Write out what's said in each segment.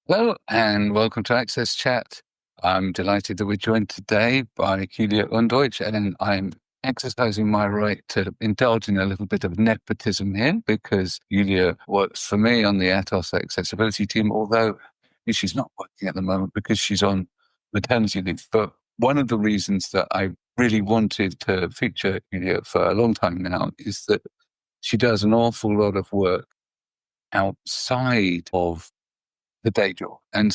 Hello and welcome to Access Chat. I'm delighted that we're joined today by Julia Undeutsch, and I'm exercising my right to indulge in a little bit of nepotism here because Julia works for me on the Atos accessibility team, although she's not working at the moment because she's on maternity leave. But one of the reasons that I really wanted to feature Julia for a long time now is that she does an awful lot of work outside of the day job. And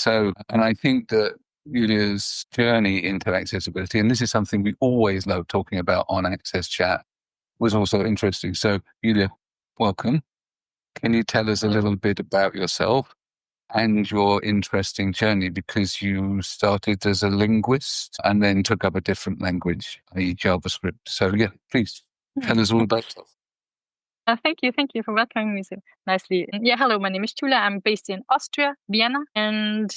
I think that Julia's journey into accessibility, and this is something we always love talking about on Access Chat, was also interesting. So, Julia, welcome. Can you tell us a little bit about yourself and your interesting journey? Because you started as a linguist and then took up a different language, i.e. JavaScript. So, yeah, please tell us all about yourself. Thank you for welcoming me so nicely. Hello, my name is Julia. I'm based in Austria, Vienna, and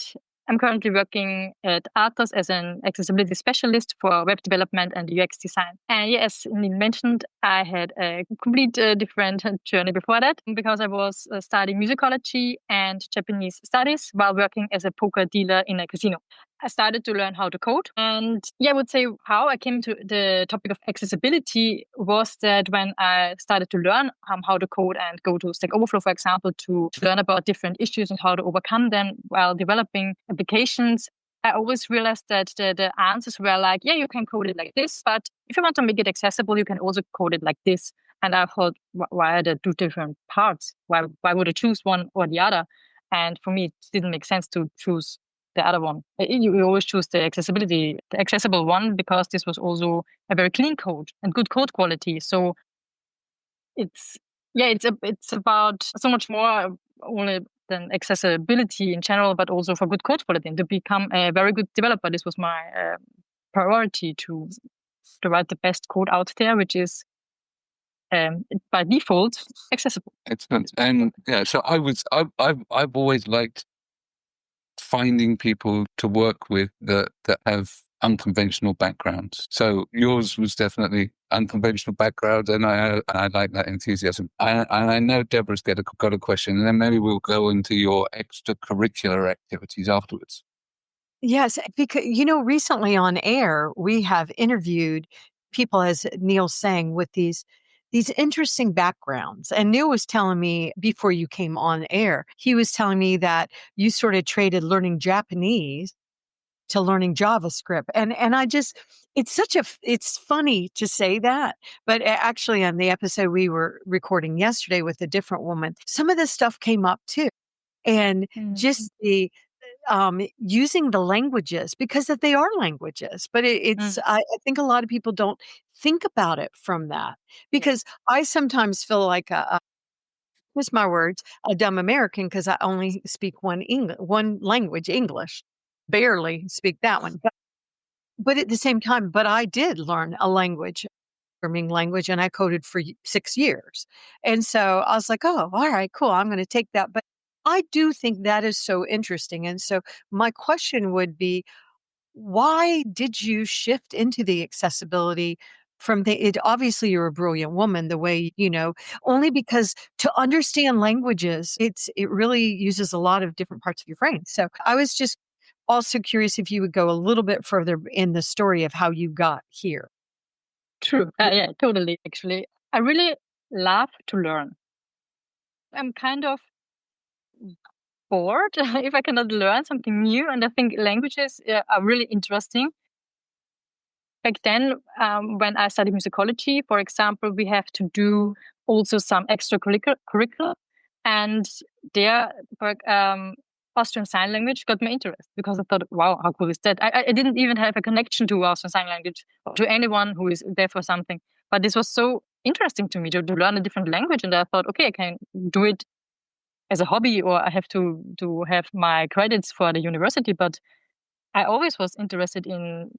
I'm currently working at Atos as an accessibility specialist for web development and UX design. And as Neil mentioned, I had a complete different journey before that because I was studying musicology and Japanese studies while working as a poker dealer in a casino. I started to learn how to code. And I would say how I came to the topic of accessibility was that when I started to learn how to code and go to Stack Overflow, for example, to learn about different issues and how to overcome them while developing applications, I always realized that the answers were like, yeah, you can code it like this, but if you want to make it accessible, you can also code it like this. And I thought, why are there two different parts? Why would I choose one or the other? And for me, it didn't make sense to choose the other one. You always choose the accessible one, because this was also a very clean code and good code quality. So it's about so much more only than accessibility in general, but also for good code quality and to become a very good developer. This was my priority to write the best code out there, which is by default accessible. Excellent. And yeah, so I've always liked finding people to work with that have unconventional backgrounds. So yours was definitely unconventional background, and I like that enthusiasm. And I know Deborah's got a question, and then maybe we'll go into your extracurricular activities afterwards. Yes, because recently on air, we have interviewed people, as Neil's saying, with these interesting backgrounds. And Neil was telling me before you came on air, he was telling me that you sort of traded learning Japanese to learning JavaScript. And I just it's funny to say that, but actually on the episode we were recording yesterday with a different woman, some of this stuff came up too. And just the using the languages because that they are languages, but I think a lot of people don't think about it from that because I sometimes feel like just my words, a dumb American because I only speak one language, English, barely speak that one. But at the same time, but I did learn a language, programming language, and I coded for 6 years. And so I was like, oh, all right, cool. I'm going to take that. But I do think that is so interesting. And so my question would be, why did you shift into the accessibility from obviously you're a brilliant woman the way, only because to understand languages, it really uses a lot of different parts of your brain. So I was just also curious if you would go a little bit further in the story of how you got here. True. Yeah, totally. Actually, I really love to learn. I'm kind of bored if I cannot learn something new, and I think languages are really interesting. Back then, when I studied musicology, for example, we have to do also some extracurricular, and there, Austrian Sign Language got my interest because I thought, wow, how cool is that? I didn't even have a connection to Austrian Sign Language or to anyone who is there for something, but this was so interesting to me to learn a different language, and I thought, okay, I can do it as a hobby, or I have to have my credits for the university, but I always was interested in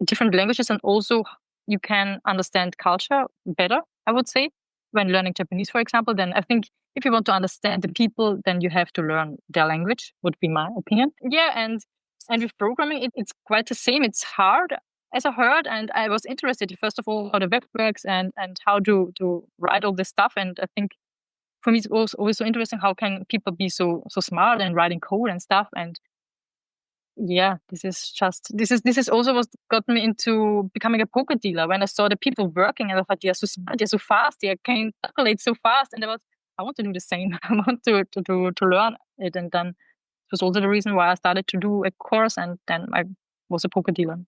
different languages, and also you can understand culture better, I would say, when learning Japanese, for example. Then I think if you want to understand the people, then you have to learn their language, would be my opinion. Yeah, and with programming, it's quite the same. It's hard, as I heard, and I was interested, first of all, how the web works and how to write all this stuff. And I think for me, it's always so interesting. How can people be so smart and writing code and stuff? And yeah, this is also what got me into becoming a poker dealer. When I saw the people working, and I thought, they're so smart, they're so fast, they can calculate so fast, and I want to do the same. I want to learn it, and then it was also the reason why I started to do a course, and then I was a poker dealer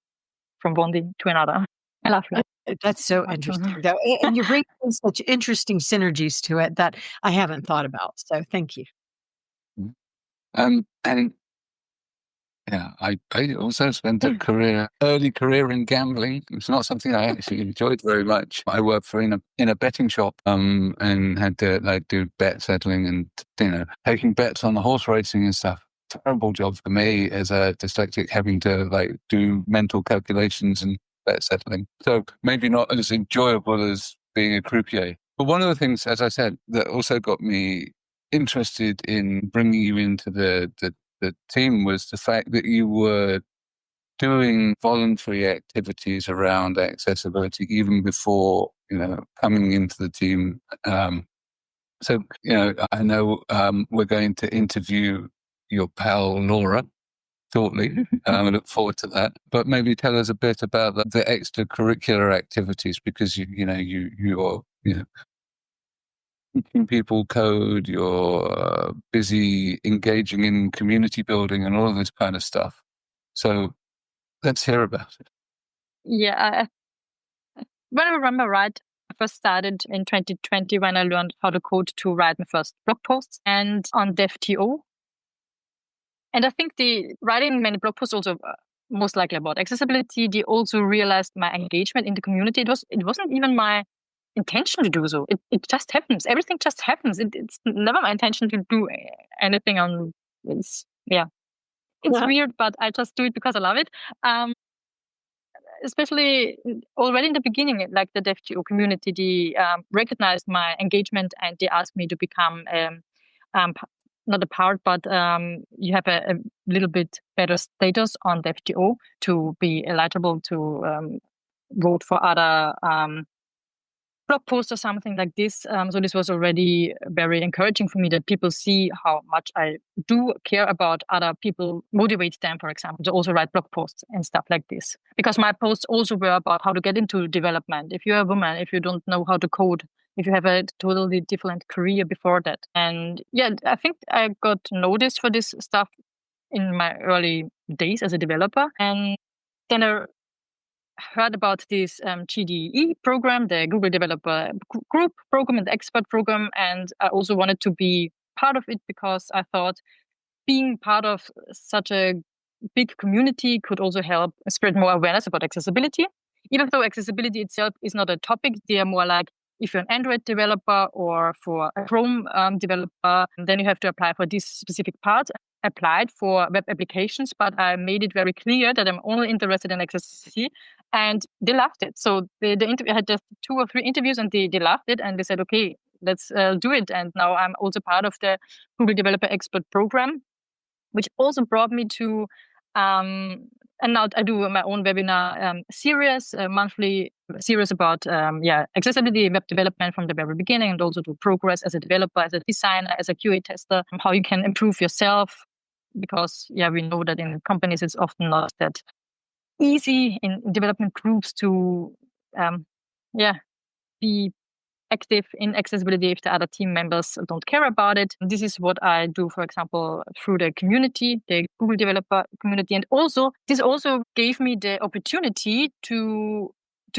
from one day to another. I love it. That's so interesting, though. And you bring in such interesting synergies to it that I haven't thought about. So thank you. And yeah, I also spent a early career in gambling. It's not something I actually enjoyed very much. I worked for in a betting shop, and had to do bet settling and taking bets on the horse racing and stuff. Terrible job for me as a dyslexic, having to do mental calculations and bet settling. So maybe not as enjoyable as being a croupier. But one of the things, as I said, that also got me interested in bringing you into the team was the fact that you were doing voluntary activities around accessibility even before, coming into the team. So, I know we're going to interview your pal Laura shortly. I look forward to that. But maybe tell us a bit about the extracurricular activities, because you're teaching people code, you're busy engaging in community building and all of this kind of stuff. So let's hear about it. Yeah, when I remember right, I first started in 2020 when I learned how to code to write my first blog posts and on DevTO. And I think the writing many blog posts also most likely about accessibility, they also realized my engagement in the community. It wasn't even my intention to do so. It just happens. Everything just happens. It's never my intention to do anything on this. Yeah. It's weird, but I just do it because I love it. Especially already in the beginning, like the DevGeo community, they recognized my engagement and they asked me to become not a part, but you have a little bit better status on DevGeo to be eligible to vote for other blog post or something like this. So this was already very encouraging for me that people see how much I do care about other people, motivate them, for example, to also write blog posts and stuff like this. Because my posts also were about how to get into development. If you're a woman, if you don't know how to code, if you have a totally different career before that. And yeah, I think I got noticed for this stuff in my early days as a developer. And then I heard about this GDE program, the Google Developer Group program and the Expert program. And I also wanted to be part of it because I thought being part of such a big community could also help spread more awareness about accessibility. Even though accessibility itself is not a topic, they are more like if you're an Android developer or for a Chrome developer, then you have to apply for this specific part. I applied for web applications, but I made it very clear that I'm only interested in accessibility, and they loved it. So I had just 2 or 3 interviews, and they loved it, and they said, okay, let's do it. And now I'm also part of the Google Developer Expert program, which also brought me to and now I do my own webinar series, monthly series about accessibility, web development from the very beginning, and also to progress as a developer, as a designer, as a QA tester, how you can improve yourself. Because we know that in companies it's often not that easy in development groups to be active in accessibility if the other team members don't care about it. And this is what I do, for example, through the community, the Google developer community. And also, this also gave me the opportunity to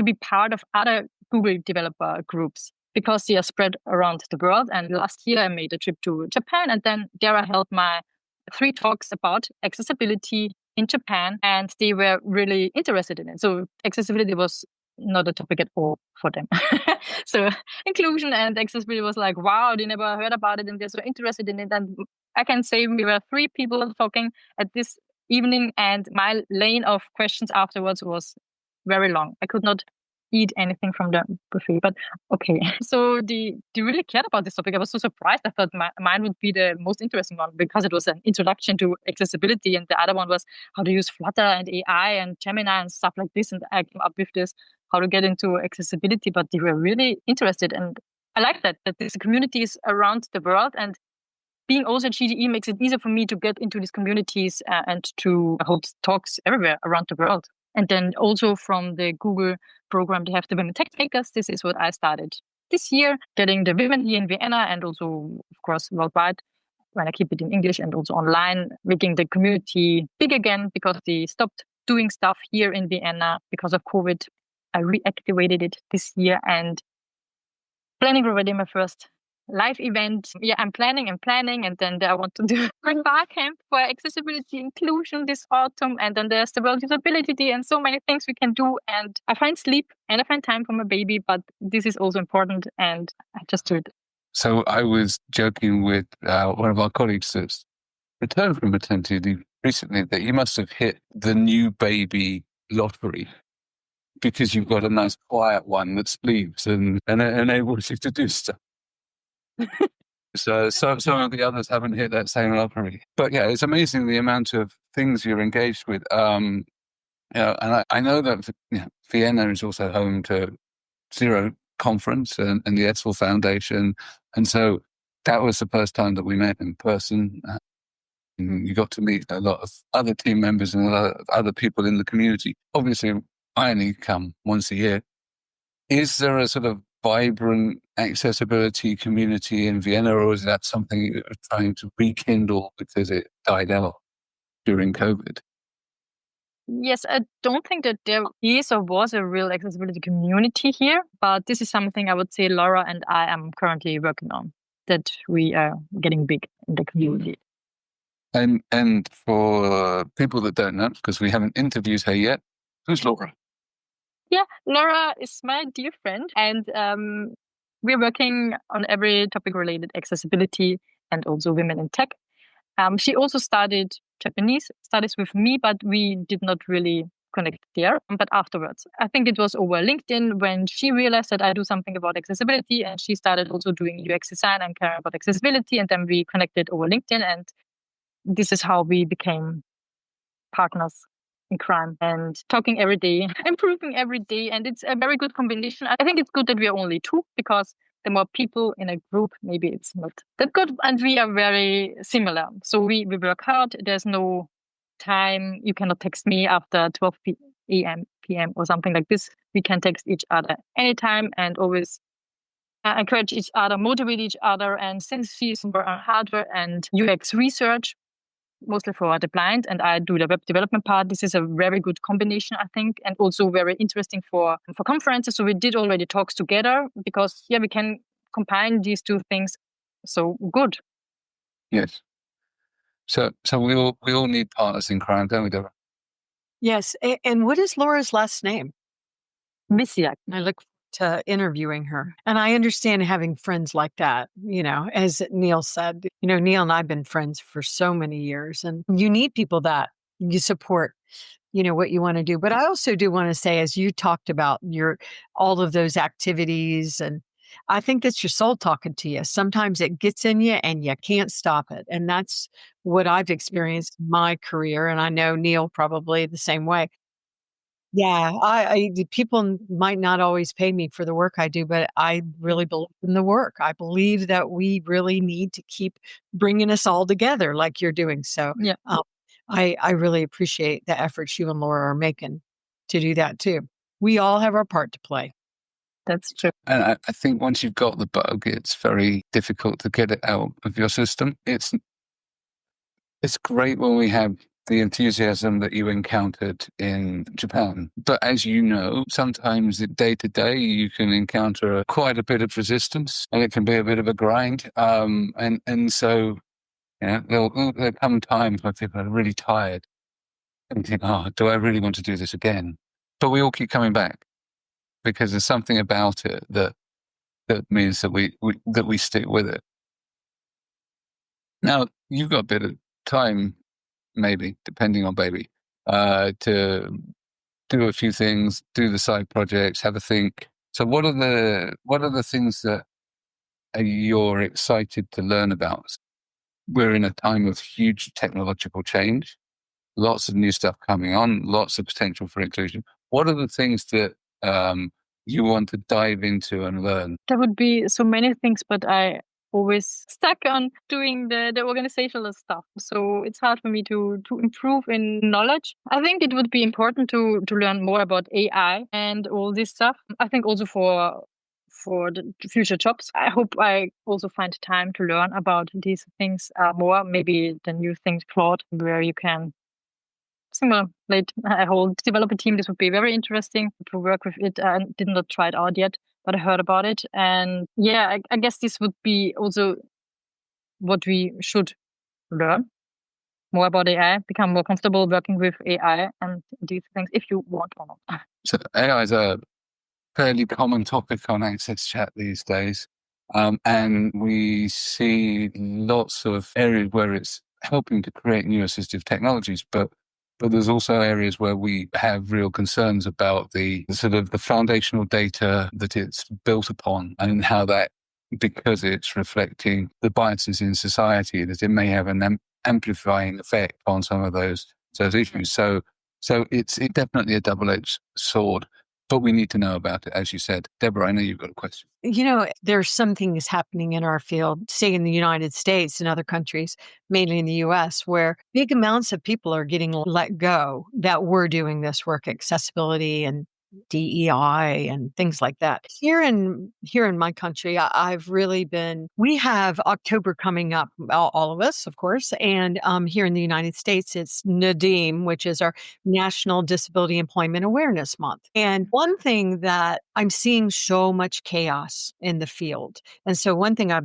be part of other Google developer groups because they are spread around the world. And last year I made a trip to Japan, and then there I held my 3 talks about accessibility in Japan, and they were really interested in it. So accessibility was not a topic at all for them. So inclusion and accessibility was like, wow, they never heard about it and they're so interested in it. And I can say we were 3 people talking at this evening, and my lane of questions afterwards was very long. I could not eat anything from the buffet, but okay. So they really cared about this topic. I was so surprised. I thought mine would be the most interesting one because it was an introduction to accessibility, and the other one was how to use Flutter and AI and Gemini and stuff like this. And I came up with this, how to get into accessibility, but they were really interested. And I like that there's communities around the world, and being also GDE makes it easier for me to get into these communities and to hold talks everywhere around the world. And then also from the Google program, they have the Women Tech Makers. This is what I started this year, getting the women here in Vienna and also, of course, worldwide, when I keep it in English and also online, making the community big again because they stopped doing stuff here in Vienna because of COVID. I reactivated it this year and planning already my first live event. Yeah, I'm planning, and then I want to do a bar camp for accessibility inclusion this autumn, and then there's the World Usability Day and so many things we can do. And I find sleep and I find time for my baby, but this is also important, and I just do it. So I was joking with one of our colleagues that's returned from maternity leave recently that you must have hit the new baby lottery because you've got a nice quiet one that sleeps and enables you to do stuff. So some of the others haven't hit that same lottery. But yeah, it's amazing the amount of things you're engaged with. And I know that Vienna is also home to Zero Conference and the ESFL Foundation. And so that was the first time that we met in person. And you got to meet a lot of other team members and a lot of other people in the community. Obviously, I only come once a year. Is there a sort of vibrant accessibility community in Vienna, or is that something you're trying to rekindle because it died out during COVID? Yes, I don't think that there is or was a real accessibility community here, but this is something I would say Laura and I am currently working on, that we are getting big in the community. And for people that don't know, because we haven't interviewed her yet, who's Laura? Yeah, Laura is my dear friend, and we're working on every topic related accessibility and also women in tech. She also studied Japanese studies with me, but we did not really connect there. But afterwards, I think it was over LinkedIn when she realized that I do something about accessibility, and she started also doing UX design and caring about accessibility. And then we connected over LinkedIn, and this is how we became partners in crime and talking every day, improving every day. And it's a very good combination. I think it's good that we are only two, because the more people in a group, maybe it's not that good. And we are very similar. So we work hard. There's no time. You cannot text me after 12 a.m., p.m. or something like this. We can text each other anytime and always encourage each other, motivate each other. And since she's more on hardware and UX research, mostly for the blind, and I do the web development part, this is a very good combination, I think, and also very interesting for conferences. So we did already talks together because, we can combine these two things. So good. Yes. So we all need partners in crime, don't we, Deborah? Yes. And what is Laura's last name? Misiak. I look to interviewing her. And I understand having friends like that, as Neil said, Neil and I have been friends for so many years, and you need people that you support, what you want to do. But I also do want to say, as you talked about all of those activities, and I think that's your soul talking to you. Sometimes it gets in you and you can't stop it. And that's what I've experienced in my career. And I know Neil probably the same way. Yeah, people might not always pay me for the work I do, but I really believe in the work. I believe that we really need to keep bringing us all together like you're doing. So Yeah. I really appreciate the efforts you and Laura are making to do that too. We all have our part to play. That's true. And I think once you've got the bug, it's very difficult to get it out of your system. It's great when we have the enthusiasm that you encountered in Japan. But as you know, sometimes day to day, you can encounter quite a bit of resistance, and it can be a bit of a grind. And so, there'll come times when people are really tired and think, do I really want to do this again? But we all keep coming back because there's something about it that means that we stick with it. Now, you've got a bit of time, maybe, depending on baby, to do a few things, do the side projects, have a think. So what are the things that you're excited to learn about? We're in a time of huge technological change, lots of new stuff coming on, lots of potential for inclusion. What are the things that you want to dive into and learn? There would be so many things, but I always stuck on doing the organizational stuff. So it's hard for me to improve in knowledge. I think it would be important to learn more about AI and all this stuff. I think also for the future jobs. I hope I also find time to learn about these things more. Maybe the new things, Claude, where you can simulate a whole developer team. This would be very interesting to work with it. I did not try it out yet, but I heard about it. And yeah, I guess this would be also what we should learn more about AI, become more comfortable working with AI and these things if you want or not. So AI is a fairly common topic on Access Chat these days. And we see lots of areas where it's helping to create new assistive technologies, but there's also areas where we have real concerns about the sort of the foundational data that it's built upon and how that, because it's reflecting the biases in society, that it may have an amplifying effect on some of those issues. So it's definitely a double-edged sword. But we need to know about it, as you said. Deborah, I know you've got a question. There's some things happening in our field, say in the United States and other countries, mainly in the US, where big amounts of people are getting let go that were doing this work, accessibility and DEI and things like that. Here in my country, I've really we have October coming up, all of us, of course. And here in the United States, it's NADEM, which is our National Disability Employment Awareness Month. And one thing that I'm seeing so much chaos in the field. And so one thing I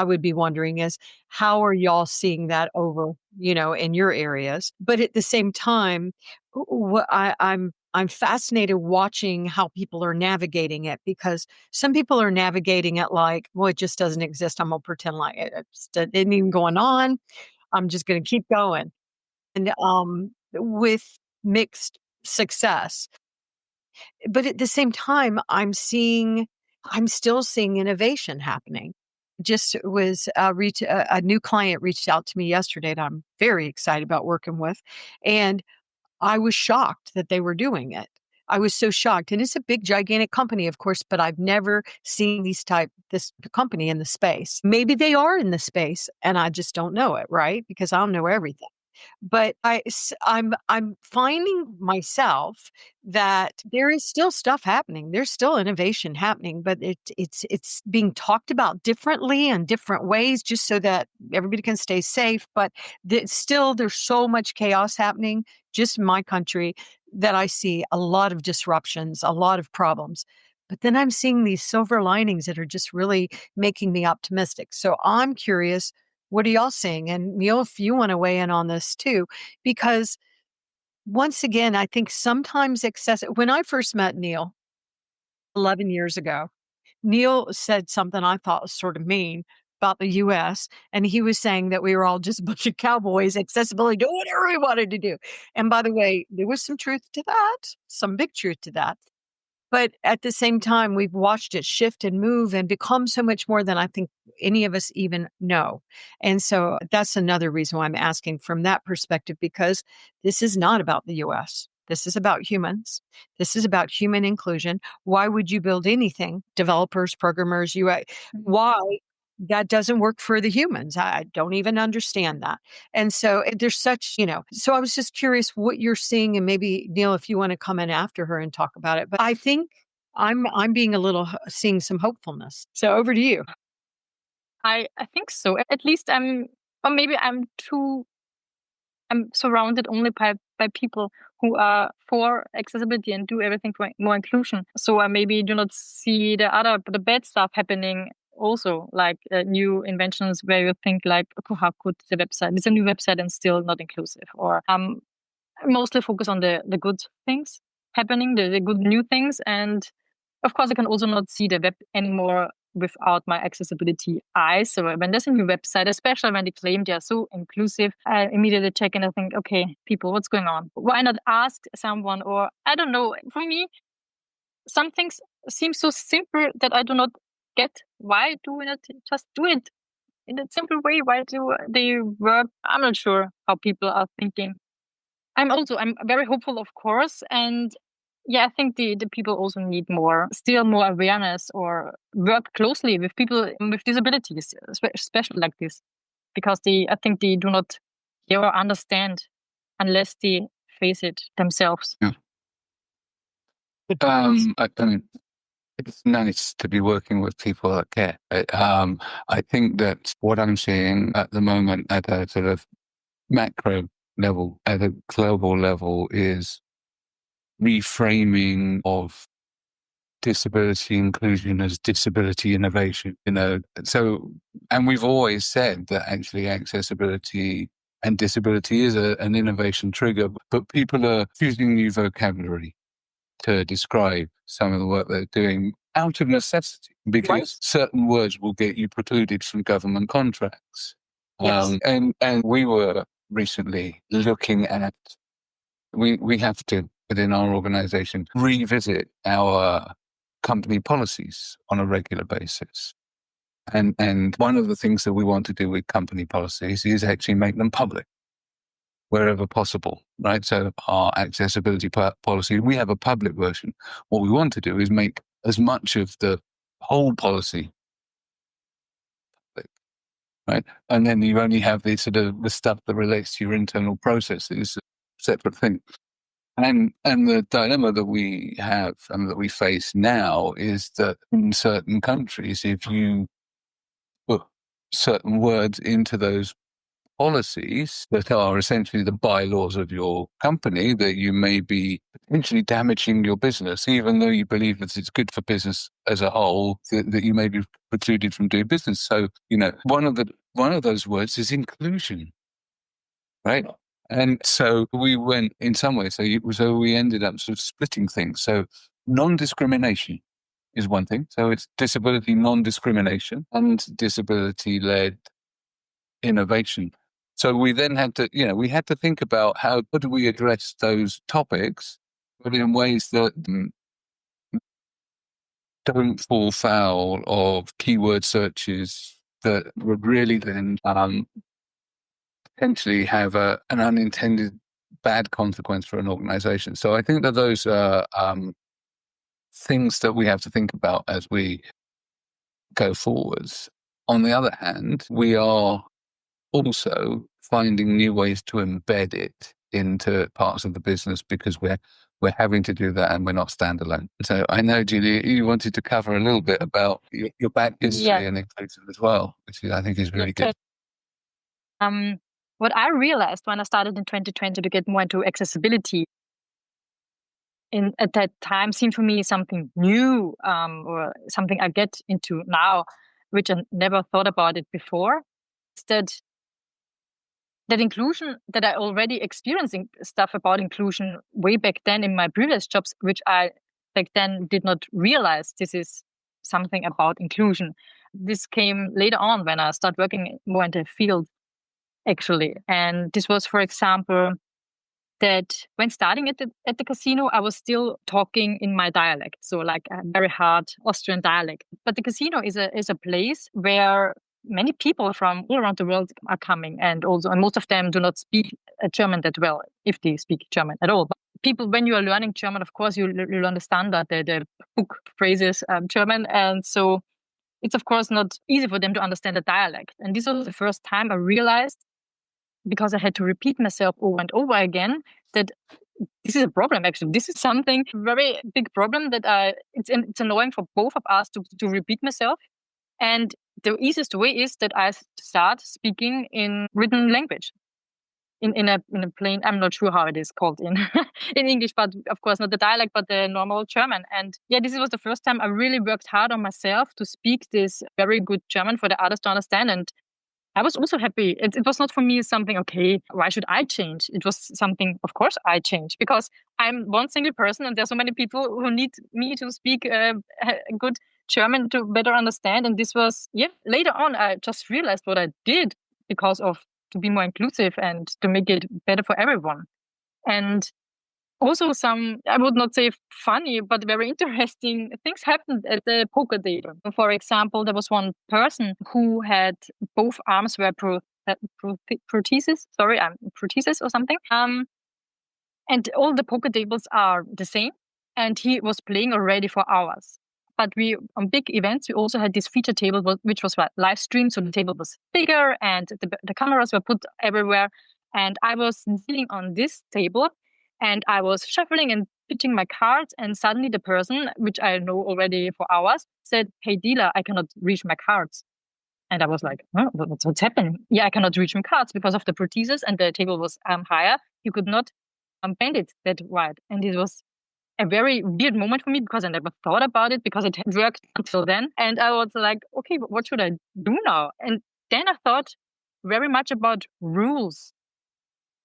would be wondering is, how are y'all seeing that over, in your areas? But at the same time, I'm fascinated watching how people are navigating it, because some people are navigating it like, well, it just doesn't exist. I'm going to pretend like it isn't even going on. I'm just going to keep going. And with mixed success. But at the same time, I'm still seeing innovation happening. Just was a new client reached out to me yesterday that I'm very excited about working with. And I was shocked that they were doing it. I was so shocked. And it's a big, gigantic company, of course, but I've never seen this company in the space. Maybe they are in the space and I just don't know it, right? Because I don't know everything. But I'm finding myself that there is still stuff happening. There's still innovation happening, but it's being talked about differently in different ways, just so that everybody can stay safe. But still, there's so much chaos happening just in my country that I see a lot of disruptions, a lot of problems. But then I'm seeing these silver linings that are just really making me optimistic. So I'm curious, what are y'all seeing? And Neil, if you want to weigh in on this too, because once again, I think sometimes when I first met Neil 11 years ago, Neil said something I thought was sort of mean about the US. And he was saying that we were all just a bunch of cowboys, accessibility, do whatever we wanted to do. And by the way, there was some truth to that, some big truth to that. But at the same time, we've watched it shift and move and become so much more than I think any of us even know. And so that's another reason why I'm asking from that perspective, because this is not about the US. This is about humans. This is about human inclusion. Why would you build anything? Developers, programmers, UI. Why? That doesn't work for the humans. I don't even understand that. And so there's so I was just curious what you're seeing, and maybe Neil, if you want to come in after her and talk about it. But I think I'm being seeing some hopefulness. So over to you. I think so. At least I'm surrounded only by people who are for accessibility and do everything for more inclusion. So I maybe do not see the bad stuff happening also, like new inventions where you think like, oh, how could it's a new website and still not inclusive? Or mostly focus on the good things happening, the good new things. And of course, I can also not see the web anymore without my accessibility eyes. So when there's a new website, especially when they claim they are so inclusive, I immediately check and I think, okay, people, what's going on? Why not ask someone? Or I don't know. For me, some things seem so simple that I do not get. Why do we not just do it in a simple way? Why do they work? I'm not sure how people are thinking. I'm very hopeful, of course. And I think the people also need still more awareness, or work closely with people with disabilities, especially like this, because I think they do not hear or understand unless they face it themselves. Yeah. I mean, it's nice to be working with people that care. I think that what I'm seeing at the moment at a sort of macro level, at a global level, is reframing of disability inclusion as disability innovation, So, and we've always said that actually accessibility and disability is an innovation trigger, but people are using new vocabulary to describe some of the work they're doing out of necessity, because certain words will get you precluded from government contracts. Yes. And we were recently looking at, we have to, within our organization, revisit our company policies on a regular basis. And one of the things that we want to do with company policies is actually make them public wherever possible, right? So our accessibility policy, we have a public version. What we want to do is make as much of the whole policy public, right? And then you only have the sort of the stuff that relates to your internal processes, a separate thing. And the dilemma that we have and that we face now is that in certain countries, if you put certain words into those policies that are essentially the bylaws of your company, that you may be potentially damaging your business, even though you believe that it's good for business as a whole, that you may be precluded from doing business. So, one of those words is inclusion, right? And so we went in some ways. So we ended up sort of splitting things. So non-discrimination is one thing. So it's disability non-discrimination and disability-led innovation. So we then had to, we had to think about how do we address those topics, but in ways that don't fall foul of keyword searches that would really then potentially have an unintended bad consequence for an organization. So I think that those are things that we have to think about as we go forwards. On the other hand, we are also finding new ways to embed it into parts of the business, because we're having to do that and we're not standalone. So I know, Julia, you wanted to cover a little bit about your back history and inclusive as well, which I think is really good. What I realized when I started in 2020 to get more into accessibility, at that time seemed for me something new, or something I get into now, which I never thought about it before. That inclusion, that I already experiencing stuff about inclusion way back then in my previous jobs, which I back then did not realize this is something about inclusion. This came later on when I started working more in the field, actually. And this was, for example, that when starting at the casino, I was still talking in my dialect, so like a very hard Austrian dialect. But the casino is a place where many people from all around the world are coming, and most of them do not speak German that well, if they speak German at all. But people, when you are learning German, of course you learn the standard, the book phrases German, and so it's of course not easy for them to understand the dialect. And this was the first time I realized, because I had to repeat myself over and over again, that this is a problem. Actually, this is something very big problem that it's annoying for both of us to repeat myself. And the easiest way is that I start speaking in written language, in a plain. I'm not sure how it is called in in English, but of course not the dialect, but the normal German. And this was the first time I really worked hard on myself to speak this very good German for the others to understand. And I was also happy. It was not for me something, okay, why should I change? It was something, of course, I change, because I'm one single person and there's so many people who need me to speak good German to better understand. And this was, later on, I just realized what I did to be more inclusive and to make it better for everyone. And also some, I would not say funny, but very interesting things happened at the poker table. For example, there was one person who had both arms were prosthesis. Prosthesis or something. And all the poker tables are the same. and he was playing already for hours. But on big events, we also had this feature table, which was live streamed. So the table was bigger and the cameras were put everywhere. And I was dealing on this table and I was shuffling and pitching my cards. And suddenly the person, which I know already for hours, said, "Hey, dealer, I cannot reach my cards." And I was like, "Oh, what's happening?" "Yeah, I cannot reach my cards because of the prosthesis and the table was higher. You could not bend it that wide." And it was a very weird moment for me because I never thought about it because it had worked until then. And I was like, okay, what should I do now? And then I thought very much about rules,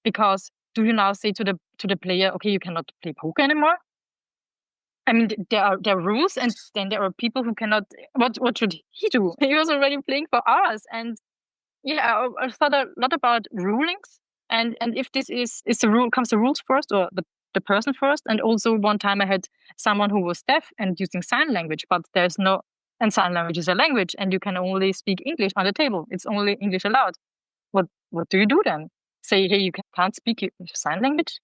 because do you now say to the player, okay, you cannot play poker anymore? I mean, there are rules, and then there are people who cannot. What should he do? He was already playing for hours, and yeah, I thought a lot about rulings, and if this is the rule, comes the rules first or the person first. And also one time I had someone who was deaf and using sign language, but there's no, and sign language is a language, and you can only speak English on the table. It's only English allowed. What do you do then? Say, hey, you can't speak sign language?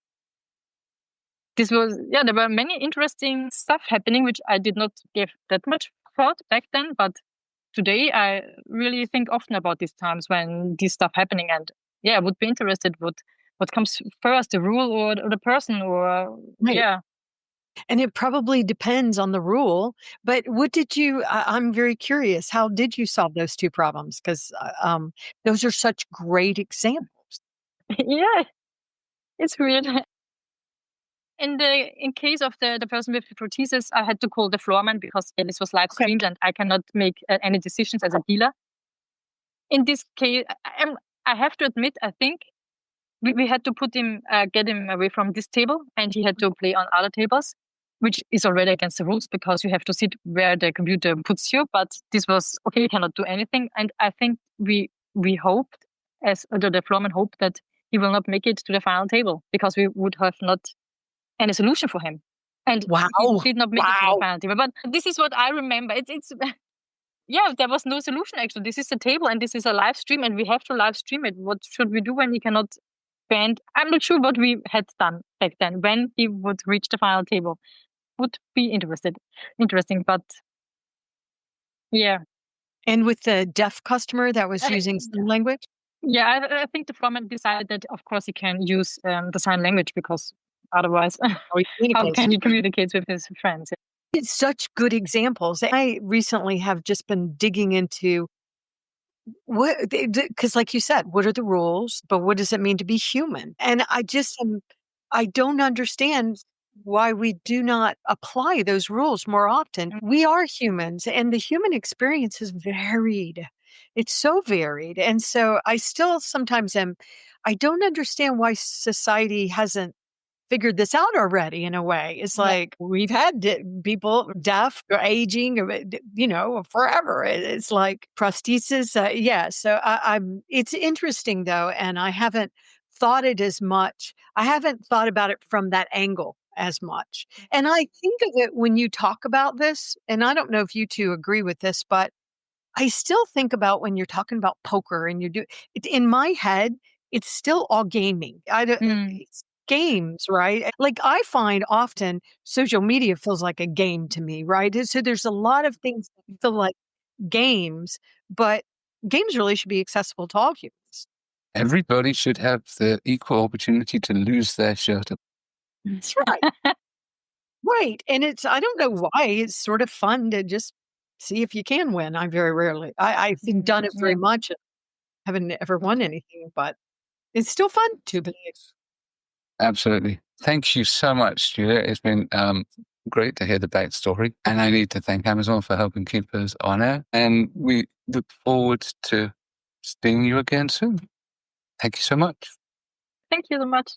This was, there were many interesting stuff happening, which I did not give that much thought back then, but today I really think often about these times when this stuff happening, and I would be interested what comes first, the rule or the person, or Right. And it probably depends on the rule. But what did you? I'm very curious. How did you solve those two problems? Because those are such great examples. yeah, it's weird. In case of the person with the prosthesis, I had to call the floorman because this was live streamed and I cannot make any decisions as a dealer. In this case, I have to admit, I think we had to put him, get him away from this table, and he had to play on other tables, which is already against the rules because you have to sit where the computer puts you. But this was okay; you cannot do anything. And I think we hoped, as the floorman hoped, that he will not make it to the final table because we would have not any solution for him. And Wow! he did not make it to the final table. But this is what I remember. It's there was no solution actually. This is a table and this is a live stream, and we have to live stream it. What should we do when he cannot bend? I'm not sure what we had done back then when he would reach the final table. Would be interesting, but yeah. And with the deaf customer that was using sign language? Yeah, I think the foreman decided that of course he can use the sign language because otherwise how can he communicate with his friends? It's such good examples. I recently have just been digging into what, because like you said, what are the rules, but what does it mean to be human? And I don't understand why we do not apply those rules more often. We are humans and the human experience is varied. It's so varied. And so I still sometimes I don't understand why society hasn't figured this out already in a way. It's like we've had people deaf or aging, or, forever. It's like prosthesis. So I'm. It's interesting though, and I haven't thought it as much. I haven't thought about it from that angle as much. And I think of it when you talk about this, and I don't know if you two agree with this, but I still think about when you're talking about poker and you do it in my head, it's still all gaming. It's games, right? Like I find often social media feels like a game to me, right? So there's a lot of things that feel like games, but games really should be accessible to all humans. Everybody should have the equal opportunity to lose their shirt. That's right. Right. And I don't know why, it's sort of fun to just see if you can win. I very rarely, I've done it very much. Haven't ever won anything, but it's still fun to play. Absolutely. Thank you so much, Julia. It's been great to hear the backstory. And I need to thank Amazon for helping keep us on air. And we look forward to seeing you again soon. Thank you so much. Thank you so much.